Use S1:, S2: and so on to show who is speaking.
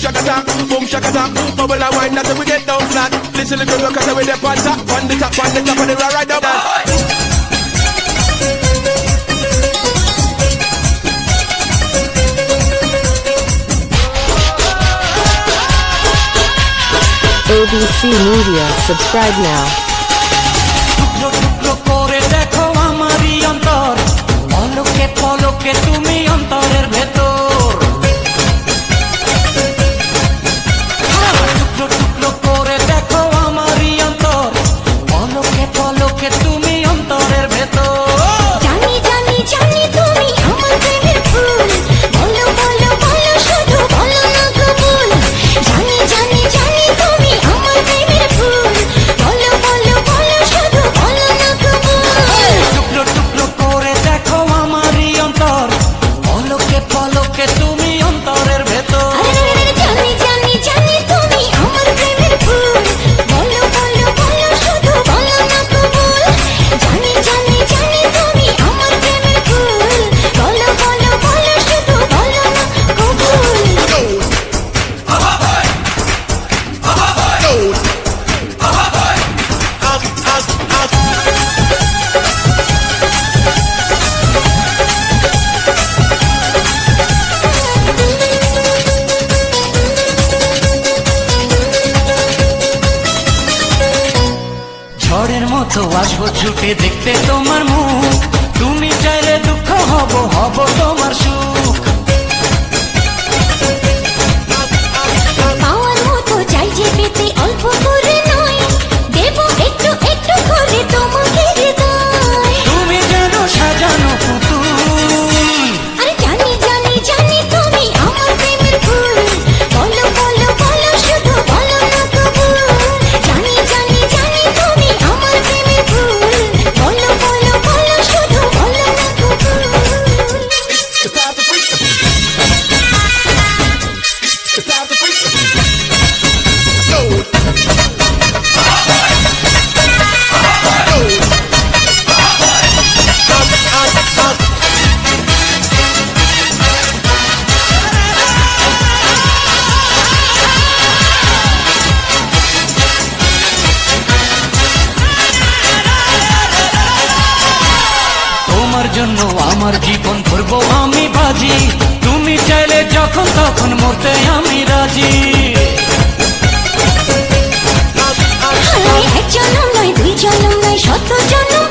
S1: shakata, boom shakata. Bubble and wine until we get down flat. Listen to the girl 'cause we the on top of the top of the right up.
S2: ABC Media, subscribe now.
S3: টুকরো করে দেখো আমারই অন্তর, পলকে পলকে তুমি অন্তরের ভেতর। টুকরো টুকরো করে দেখো আমারই অন্তর, পলকে পলকে তুমি অন্তরের ভেতর।
S4: জানি জানি জানি তুমি আমার প্রেমের ফুল, বলো বলো বলো শুধু বলো না কবুল। জানি জানি জানি তুমি আমার প্রেমের ফুল, বলো বলো বলো শুধু বলো না কবুল।
S3: টুকরো টুকরো করে দেখো আমারই অন্তর, পলকে পলকে তুমি অন্তরের ভেতর।
S4: জানি জানি জানি তুমি আমার প্রেমের ফুল, বলো বলো বলো শুধু বলো না কবুল। জানি জানি জানি তুমি আমার প্রেমের ফুল, বলো বলো বলো শুধু বলো না কবুল।
S3: ঝড়ের মতো আসবো ছুটে দেখতে তোমার মুখ, তুমি চাইলে দুঃখ হব হব তোমার সুখ।
S4: পাওয়ার মতো চাই যে পেতে অল্প করে নয়, দেব একটু একটু করে তোমাকে হৃদয়।
S3: তুমি যেন সাজানো পুতুল,
S4: আরে জানি জানি জানি তুমি আমার প্রেমের ফুল, বলো বলো বলো শুধু বলো না কবুল। জানি জানি জানি তুমি আমার প্রেমের ফুল, বলো বলো বলো শুধু বলো না কবুল।
S3: তোমার জন্য আমার জীবন করবো আমি বাজি, তুমি চাইলে যখন তখন মরতে আমি রাজি।
S4: এক জনম নয় দুই জনম নয় শত জনম